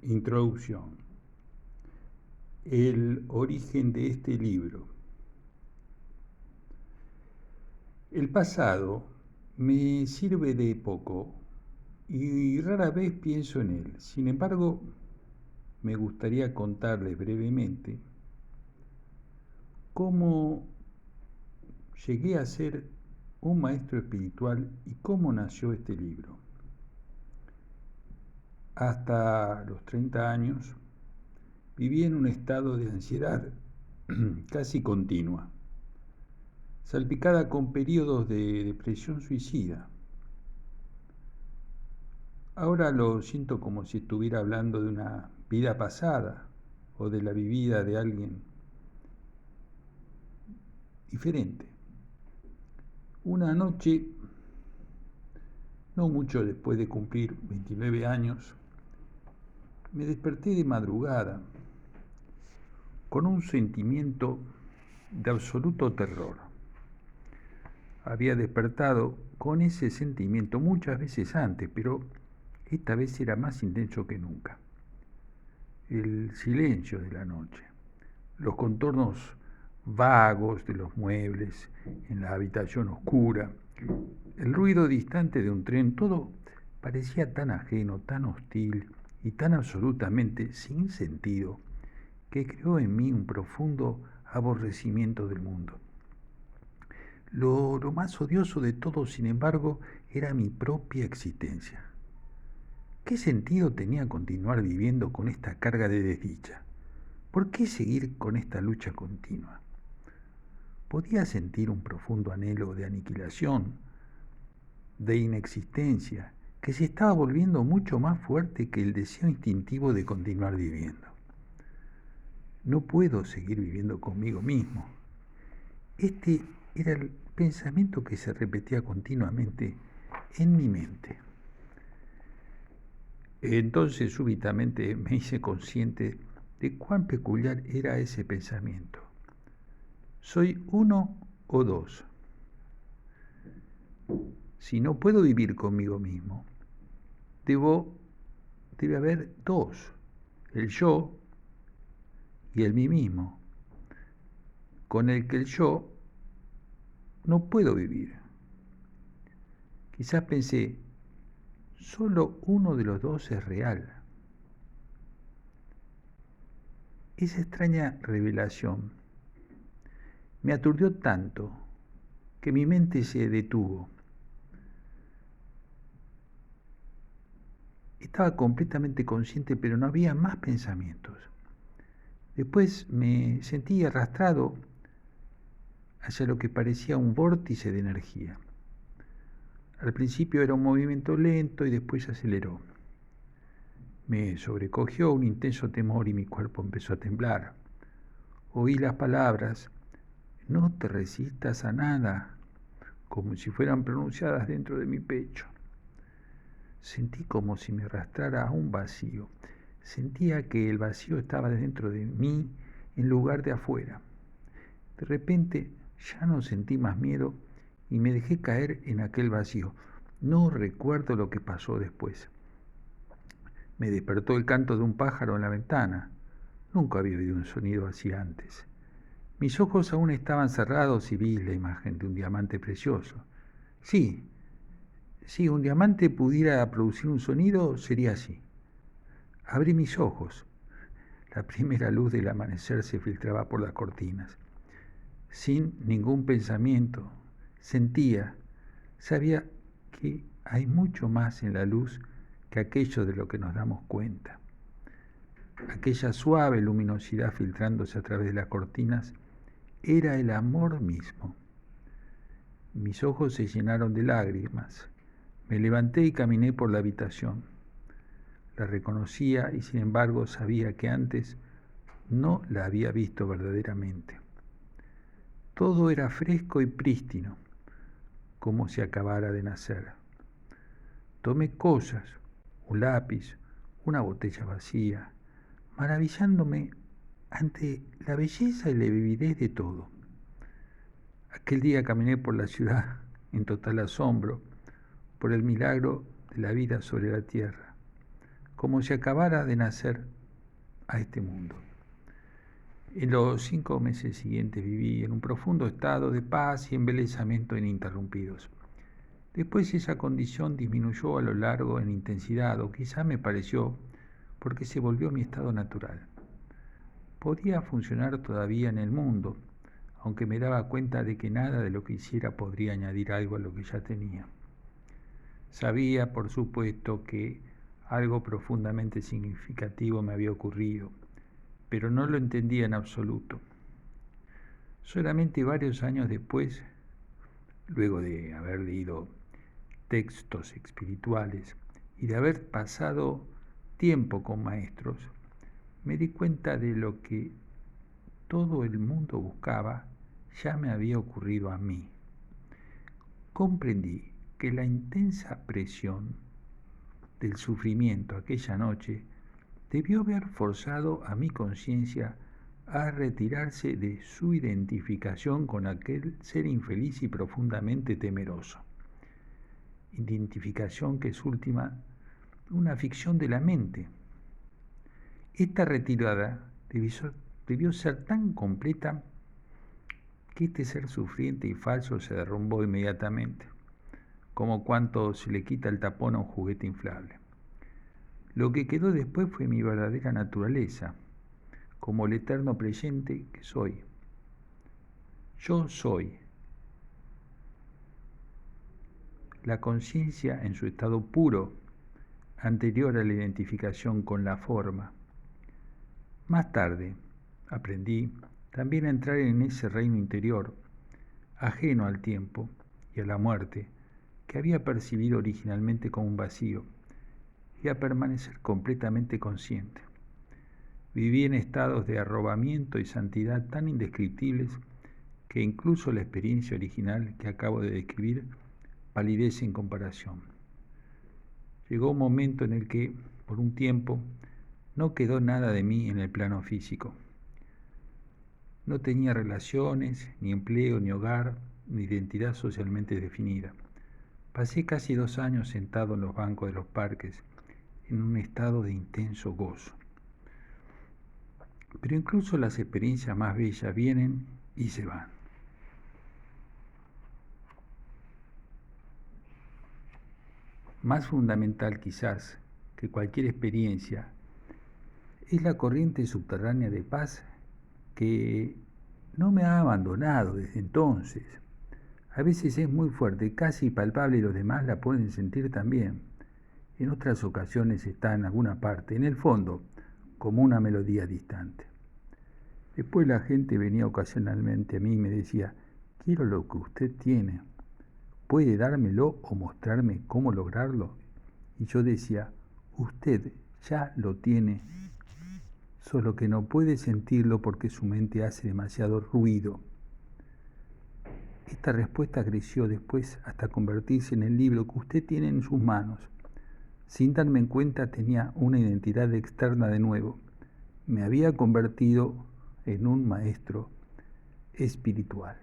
Introducción. El origen de este libro. El pasado me sirve de poco y rara vez pienso en él. Sin embargo, me gustaría contarles brevemente cómo llegué a ser un maestro espiritual y cómo nació este libro. Hasta los 30 años viví en un estado de ansiedad casi continua, salpicada con periodos de depresión suicida. Ahora lo siento como si estuviera hablando de una vida pasada o de la vivida de alguien diferente. Una noche, no mucho después de cumplir 29 años, me desperté de madrugada con un sentimiento de absoluto terror. Había despertado con ese sentimiento muchas veces antes, pero esta vez era más intenso que nunca. El silencio de la noche, los contornos vagos de los muebles en la habitación oscura, el ruido distante de un tren, todo parecía tan ajeno, tan hostil y tan absolutamente sin sentido que creó en mí un profundo aborrecimiento del mundo. Lo más odioso de todo, sin embargo, era mi propia existencia. ¿Qué sentido tenía continuar viviendo con esta carga de desdicha? ¿Por qué seguir con esta lucha continua? Podía sentir un profundo anhelo de aniquilación, de inexistencia, que se estaba volviendo mucho más fuerte que el deseo instintivo de continuar viviendo. No puedo seguir viviendo conmigo mismo. Este era el pensamiento que se repetía continuamente en mi mente. Entonces súbitamente me hice consciente de cuán peculiar era ese pensamiento. ¿Soy uno o dos? Si no puedo vivir conmigo mismo, debe haber dos, el yo y el mí mismo, con el que el yo no puedo vivir. Quizás pensé, solo uno de los dos es real. Esa extraña revelación me aturdió tanto que mi mente se detuvo. Estaba completamente consciente, pero no había más pensamientos. Después me sentí arrastrado hacia lo que parecía un vórtice de energía. Al principio era un movimiento lento y después se aceleró. Me sobrecogió un intenso temor y mi cuerpo empezó a temblar. Oí las palabras, no te resistas a nada, como si fueran pronunciadas dentro de mi pecho. Sentí como si me arrastrara a un vacío. Sentía que el vacío estaba dentro de mí en lugar de afuera. De repente ya no sentí más miedo y me dejé caer en aquel vacío. No recuerdo lo que pasó después. Me despertó el canto de un pájaro en la ventana. Nunca había oído un sonido así antes. Mis ojos aún estaban cerrados y vi la imagen de un diamante precioso. Si un diamante pudiera producir un sonido, sería así. Abrí mis ojos. La primera luz del amanecer se filtraba por las cortinas. Sin ningún pensamiento, sabía que hay mucho más en la luz que aquello de lo que nos damos cuenta. Aquella suave luminosidad filtrándose a través de las cortinas era el amor mismo. Mis ojos se llenaron de lágrimas. Me levanté y caminé por la habitación. La reconocía y sin embargo sabía que antes no la había visto verdaderamente. Todo era fresco y prístino, como si acabara de nacer. Tomé cosas, un lápiz, una botella vacía, maravillándome ante la belleza y la vividez de todo. Aquel día caminé por la ciudad en total asombro por el milagro de la vida sobre la tierra. como si acabara de nacer a este mundo. En los 5 meses siguientes viví en un profundo estado de paz y embelezamiento ininterrumpidos. Después esa condición disminuyó a lo largo en intensidad, o quizá me pareció porque se volvió mi estado natural. Podía funcionar todavía en el mundo, aunque me daba cuenta de que nada de lo que hiciera podría añadir algo a lo que ya tenía. Sabía, por supuesto, que algo profundamente significativo me había ocurrido, pero no lo entendía en absoluto. Solamente varios años después, luego de haber leído textos espirituales y de haber pasado tiempo con maestros, me di cuenta de lo que todo el mundo buscaba ya me había ocurrido a mí. Comprendí que la intensa presión del sufrimiento aquella noche debió haber forzado a mi conciencia a retirarse de su identificación con aquel ser infeliz y profundamente temeroso. Identificación que es última una ficción de la mente. Esta retirada debió ser tan completa que este ser sufriente y falso se derrumbó inmediatamente, como cuando se le quita el tapón a un juguete inflable. Lo que quedó después fue mi verdadera naturaleza, como el eterno presente que soy. Yo soy. La conciencia en su estado puro, anterior a la identificación con la forma. Más tarde, aprendí también a entrar en ese reino interior, ajeno al tiempo y a la muerte, que había percibido originalmente como un vacío, y a permanecer completamente consciente. Viví en estados de arrobamiento y santidad tan indescriptibles que incluso la experiencia original que acabo de describir palidece en comparación. Llegó un momento en el que, por un tiempo, no quedó nada de mí en el plano físico. No tenía relaciones, ni empleo, ni hogar, ni identidad socialmente definida. Pasé casi 2 años sentado en los bancos de los parques, en un estado de intenso gozo. Pero incluso las experiencias más bellas vienen y se van. Más fundamental quizás que cualquier experiencia es la corriente subterránea de paz que no me ha abandonado desde entonces. A veces es muy fuerte, casi palpable, y los demás la pueden sentir también. En otras ocasiones está en alguna parte, en el fondo, como una melodía distante. Después la gente venía ocasionalmente a mí y me decía: quiero lo que usted tiene, ¿puede dármelo o mostrarme cómo lograrlo? Y yo decía: usted ya lo tiene, solo que no puede sentirlo porque su mente hace demasiado ruido. Esta respuesta creció después hasta convertirse en el libro que usted tiene en sus manos. Sin darme cuenta tenía una identidad externa de nuevo. Me había convertido en un maestro espiritual.